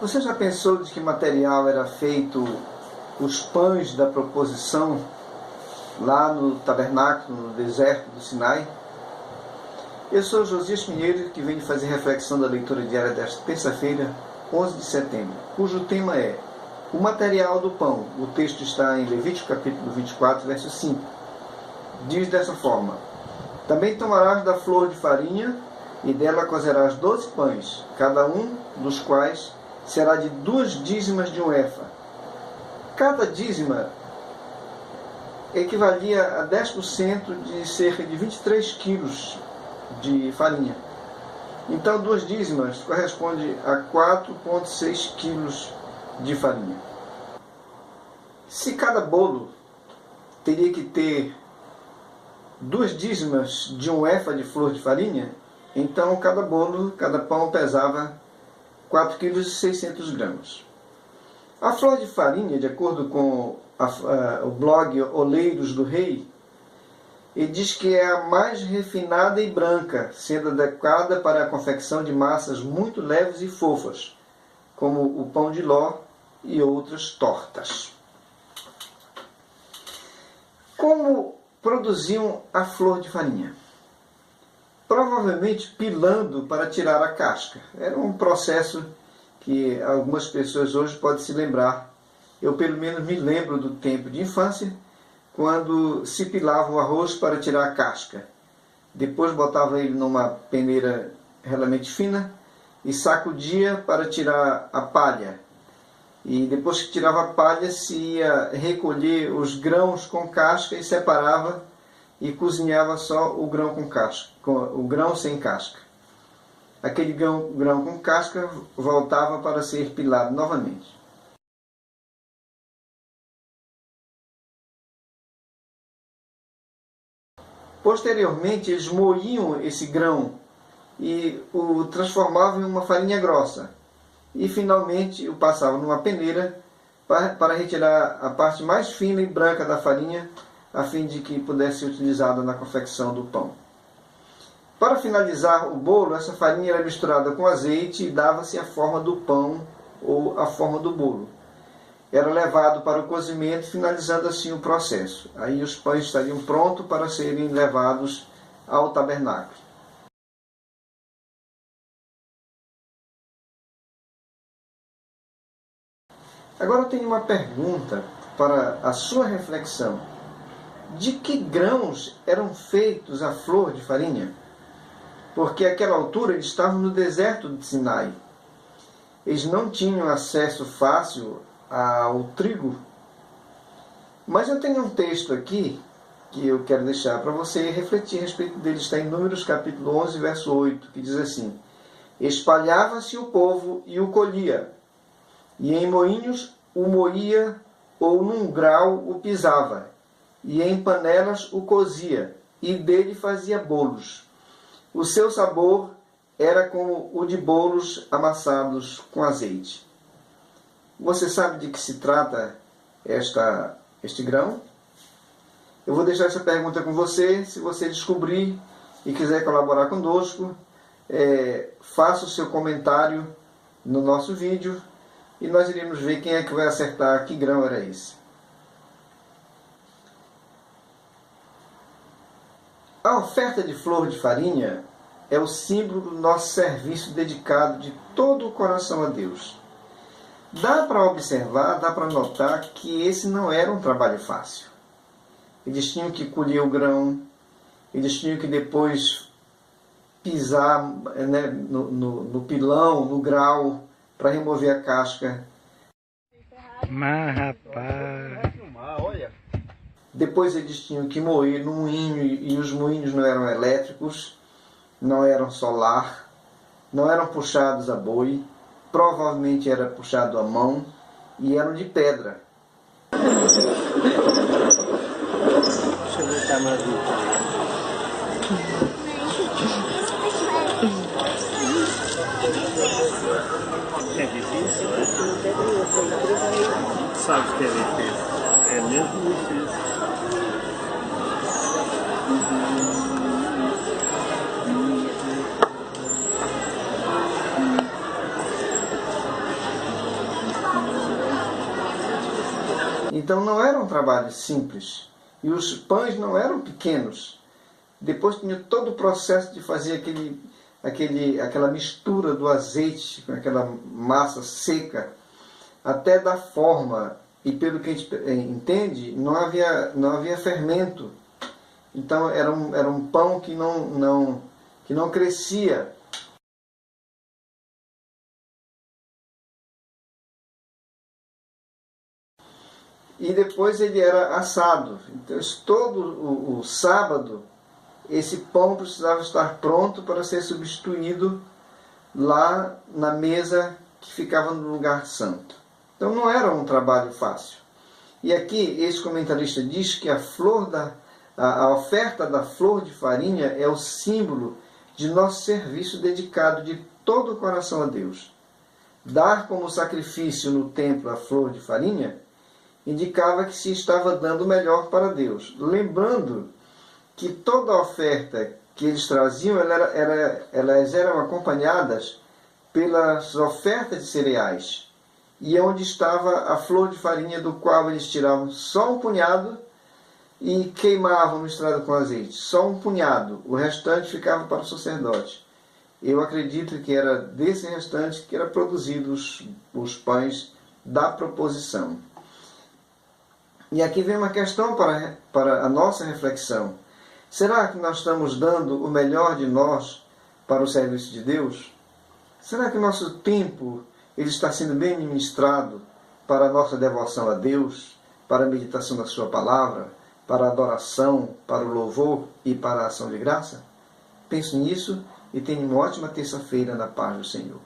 Você já pensou de que material era feito os pães da proposição lá no tabernáculo, no deserto do Sinai? Eu sou Josias Pinheiro, que venho fazer reflexão da leitura diária desta terça-feira, 11 de setembro, cujo tema é o material do pão. O texto está em Levítico capítulo 24, verso 5. Diz dessa forma: também tomarás da flor de farinha, e dela cozerás 12 pães, cada um dos quais será de 2 dízimas de um efa. Cada dízima equivalia a 10% de cerca de 23 quilos de farinha. Então, 2 dízimas corresponde a 4,6 quilos de farinha. Se cada bolo teria que ter 2 dízimas de um efa de flor de farinha, então cada bolo, cada pão pesava 4,6 kg. A flor de farinha, de acordo com o blog Oleiros do Rei, ele diz que é a mais refinada e branca, sendo adequada para a confecção de massas muito leves e fofas, como o pão de ló e outras tortas. Como produziam a flor de farinha? Provavelmente pilando para tirar a casca. Era um processo que algumas pessoas hoje podem se lembrar. Eu pelo menos me lembro do tempo de infância, quando se pilava o arroz para tirar a casca. Depois botava ele numa peneira realmente fina e sacudia para tirar a palha. E depois que tirava a palha, se ia recolher os grãos com casca e separava e cozinhava só o grão com casca, o grão sem casca. Aquele grão com casca voltava para ser pilado novamente. Posteriormente, eles moíam esse grão e o transformavam em uma farinha grossa. E finalmente o passavam numa peneira para retirar a parte mais fina e branca da farinha, a fim de que pudesse ser utilizada na confecção do pão. Para finalizar o bolo, essa farinha era misturada com azeite e dava-se a forma do pão ou a forma do bolo. Era levado para o cozimento, finalizando assim o processo. Aí os pães estariam prontos para serem levados ao tabernáculo. Agora eu tenho uma pergunta para a sua reflexão. De que grãos eram feitos a flor de farinha? Porque àquela altura eles estavam no deserto de Sinai. Eles não tinham acesso fácil ao trigo. Mas eu tenho um texto aqui que eu quero deixar para você refletir a respeito dele. Está em Números capítulo 11, verso 8, que diz assim: espalhava-se o povo e o colhia, e em moinhos o moía, ou num grau o pisava, e em panelas o cozia, e dele fazia bolos. O seu sabor era como o de bolos amassados com azeite. Você sabe de que se trata este grão? Eu vou deixar essa pergunta com você. Se você descobrir e quiser colaborar conosco, faça o seu comentário no nosso vídeo e nós iremos ver quem é que vai acertar que grão era esse. A oferta de flor de farinha é o símbolo do nosso serviço dedicado de todo o coração a Deus. Dá para observar, dá para notar que esse não era um trabalho fácil. Eles tinham que colher o grão, eles tinham que depois pisar no pilão, no grau, para remover a casca. Mas rapaz... Depois eles tinham que moer no moinho, e os moinhos não eram elétricos, não eram solar, não eram puxados a boi, provavelmente era puxado à mão e eram de pedra. Deixa eu botar mais é difícil? Sabes que é difícil. É mesmo difícil. Então não era um trabalho simples. E os pães não eram pequenos. Depois tinha todo o processo de fazer aquela mistura do azeite com aquela massa seca, até dar forma. E pelo que a gente entende, não havia fermento. Então era um pão que não crescia. E depois ele era assado. Então todo o sábado esse pão precisava estar pronto para ser substituído lá na mesa que ficava no lugar santo. Então não era um trabalho fácil. E aqui esse comentarista diz que a oferta da flor de farinha é o símbolo de nosso serviço dedicado de todo o coração a Deus. Dar como sacrifício no templo a flor de farinha indicava que se estava dando o melhor para Deus. Lembrando que toda a oferta que eles traziam, elas eram acompanhadas pelas ofertas de cereais. E onde estava a flor de farinha, do qual eles tiravam só um punhado e queimavam misturado com azeite. Só um punhado. O restante ficava para o sacerdote. Eu acredito que era desse restante que eram produzidos os pães da proposição. E aqui vem uma questão para a nossa reflexão. Será que nós estamos dando o melhor de nós para o serviço de Deus? Será que o nosso tempo ele está sendo bem ministrado para a nossa devoção a Deus, para a meditação da sua palavra, para a adoração, para o louvor e para a ação de graça? Pense nisso e tenha uma ótima terça-feira na paz do Senhor.